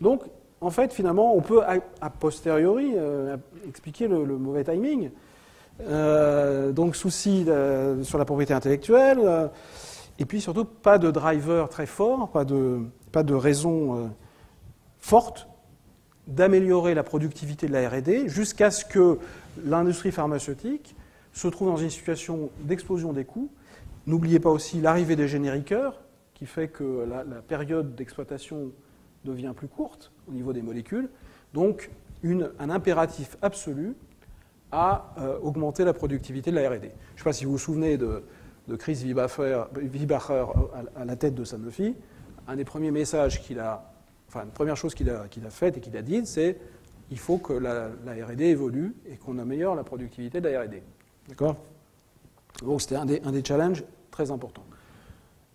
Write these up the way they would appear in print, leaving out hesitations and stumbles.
Donc, en fait, finalement, on peut, a posteriori, expliquer le mauvais timing. Donc, souci sur la propriété intellectuelle, et puis surtout, pas de driver très fort, pas de raison forte d'améliorer la productivité de la R&D jusqu'à ce que l'industrie pharmaceutique se trouve dans une situation d'explosion des coûts. N'oubliez pas aussi l'arrivée des génériqueurs, qui fait que la période d'exploitation devient plus courte au niveau des molécules. Donc, un impératif absolu à augmenter la productivité de la R&D. Je ne sais pas si vous vous souvenez de Chris Viehbacher à la tête de Sanofi. Un des premiers messages une première chose qu'il a faite et qu'il a dite, c'est il faut que la R&D évolue et qu'on améliore la productivité de la R&D. D'accord ? Donc c'était un des challenges très importants.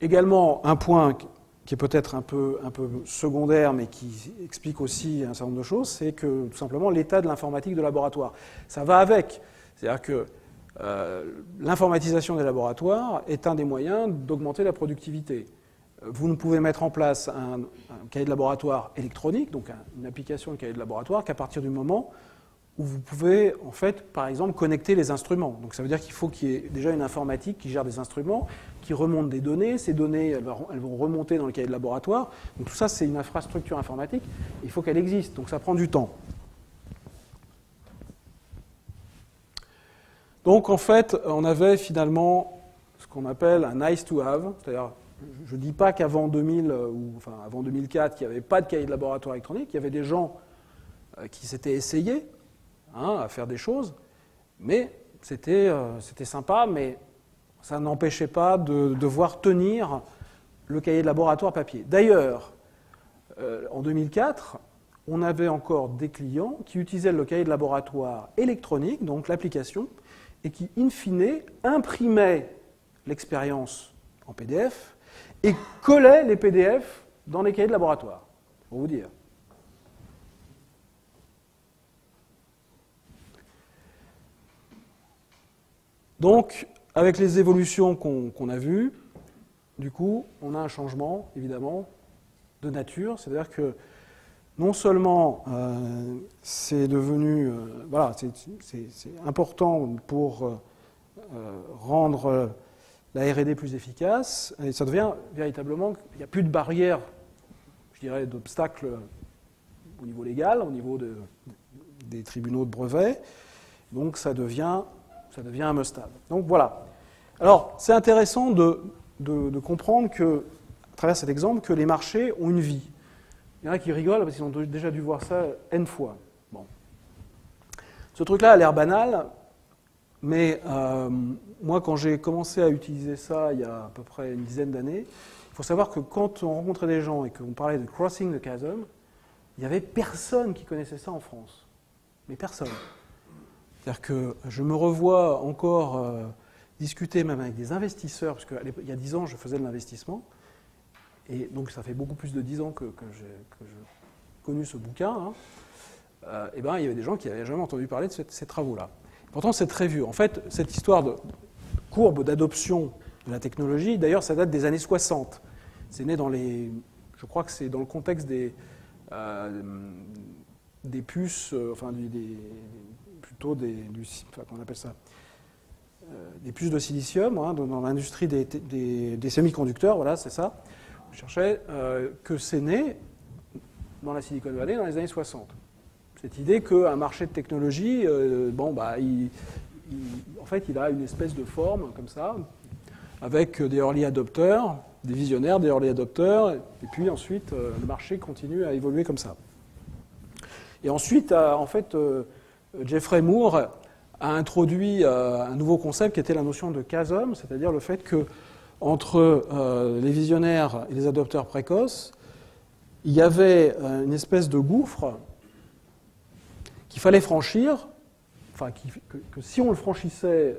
Également, un point qui est peut-être un peu secondaire, mais qui explique aussi un certain nombre de choses, c'est que tout simplement l'état de l'informatique de laboratoire. Ça va avec. C'est-à-dire que l'informatisation des laboratoires est un des moyens d'augmenter la productivité. Vous ne pouvez mettre en place un cahier de laboratoire électronique, donc une application de cahier de laboratoire, qu'à partir du moment où vous pouvez, en fait, par exemple, connecter les instruments. Donc ça veut dire qu'il faut qu'il y ait déjà une informatique qui gère des instruments, qui remonte des données. Ces données, elles vont remonter dans le cahier de laboratoire. Donc tout ça, c'est une infrastructure informatique. Il faut qu'elle existe, donc ça prend du temps. Donc en fait, on avait finalement ce qu'on appelle un nice to have, c'est-à-dire je ne dis pas qu'avant 2000 ou enfin avant 2004, il n'y avait pas de cahier de laboratoire électronique. Il y avait des gens qui s'étaient essayés à faire des choses, mais c'était sympa, mais ça n'empêchait pas de devoir tenir le cahier de laboratoire papier. D'ailleurs, en 2004, on avait encore des clients qui utilisaient le cahier de laboratoire électronique, donc l'application, et qui, in fine, imprimaient l'expérience en PDF et collaient les PDF dans les cahiers de laboratoire, pour vous dire. Donc, avec les évolutions qu'on a vues, du coup, on a un changement, évidemment, de nature. C'est-à-dire que non seulement c'est devenu... voilà, c'est important pour rendre la R&D plus efficace, et ça devient véritablement... Il n'y a plus de barrière, je dirais, d'obstacles au niveau légal, au niveau des tribunaux de brevets. Donc ça devient un must-have. Donc voilà. Alors, c'est intéressant de comprendre que, à travers cet exemple, que les marchés ont une vie. Il y en a qui rigolent parce qu'ils ont déjà dû voir ça N fois. Bon. Ce truc-là a l'air banal, mais moi, quand j'ai commencé à utiliser ça il y a à peu près une dizaine d'années, il faut savoir que quand on rencontrait des gens et qu'on parlait de crossing the chasm, il n'y avait personne qui connaissait ça en France. Mais personne. C'est-à-dire que je me revois encore discuter même avec des investisseurs, parce qu'il y a 10 ans, je faisais de l'investissement, et donc ça fait beaucoup plus de 10 ans que j'ai connu ce bouquin, et ben, il y avait des gens qui n'avaient jamais entendu parler de ces travaux-là. Pourtant, c'est très vieux. En fait, cette histoire de courbe d'adoption de la technologie, d'ailleurs, ça date des années 60. C'est né dans je crois que c'est dans le contexte des puces, enfin, qu'on appelle ça, des puces de silicium, dans l'industrie des semi-conducteurs, voilà, c'est ça. Je cherchais que c'est né dans la Silicon Valley dans les années 60. Cette idée qu'un marché de technologie, en fait, il a une espèce de forme comme ça, avec des early adopters, des visionnaires, des early adopters, et puis ensuite, le marché continue à évoluer comme ça. Et ensuite, en fait, Jeffrey Moore a introduit un nouveau concept qui était la notion de chasm, c'est-à-dire le fait que entre les visionnaires et les adopteurs précoces, il y avait une espèce de gouffre qu'il fallait franchir, enfin que si on le franchissait,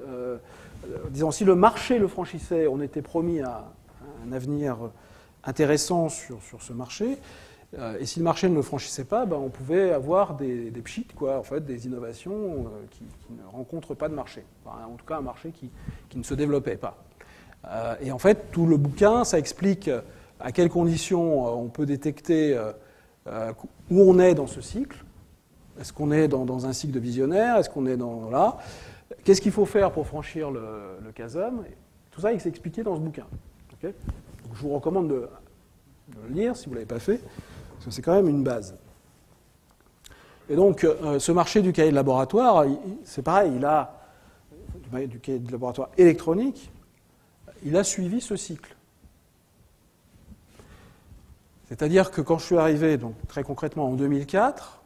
disons si le marché le franchissait, on était promis à un avenir intéressant sur ce marché. Et si le marché ne le franchissait pas, on pouvait avoir des pchits, en fait, des innovations qui ne rencontrent pas de marché. Enfin, en tout cas, un marché qui ne se développait pas. Et en fait, tout le bouquin, ça explique à quelles conditions on peut détecter où on est dans ce cycle. Est-ce qu'on est dans un cycle de visionnaire? Est-ce qu'on est dans là? Qu'est-ce qu'il faut faire pour franchir le chasme? Tout ça, il s'est expliqué dans ce bouquin. Okay, donc, je vous recommande de le lire si vous ne l'avez pas fait, parce que c'est quand même une base. Et donc, ce marché du cahier de laboratoire, c'est pareil, il a du cahier de laboratoire électronique, il a suivi ce cycle. C'est-à-dire que quand je suis arrivé, donc très concrètement en 2004,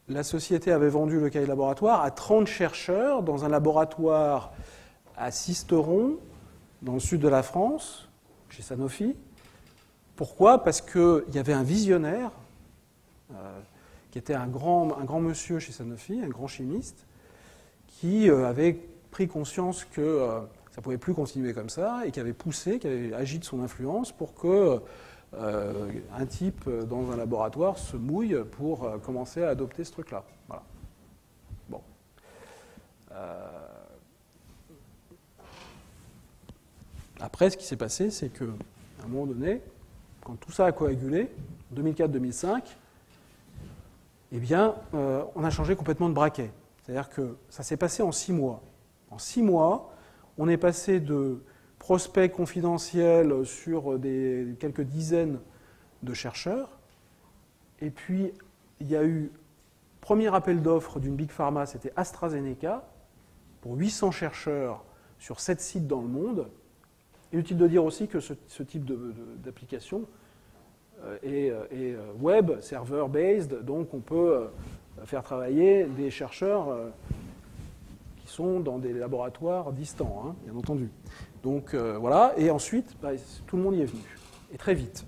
la société avait vendu le cahier de laboratoire à 30 chercheurs dans un laboratoire à Sisteron, dans le sud de la France, chez Sanofi. Pourquoi? Parce qu'il y avait un visionnaire qui était un grand monsieur chez Sanofi, un grand chimiste, qui avait pris conscience que ça ne pouvait plus continuer comme ça et qui avait poussé, qui avait agi de son influence pour que un type dans un laboratoire se mouille pour commencer à adopter ce truc-là. Voilà. Bon. Après, ce qui s'est passé, c'est qu'à un moment donné, quand tout ça a coagulé, 2004-2005, eh bien, on a changé complètement de braquet. C'est-à-dire que ça s'est passé en 6 mois. En 6 mois, on est passé de prospects confidentiels sur quelques dizaines de chercheurs, et puis il y a eu premier appel d'offres d'une Big Pharma, c'était AstraZeneca, pour 800 chercheurs sur 7 sites dans le monde. Inutile de dire aussi que ce type d'application est web, server-based, donc on peut faire travailler des chercheurs qui sont dans des laboratoires distants, hein, bien entendu. Donc voilà, et ensuite, tout le monde y est venu, et très vite.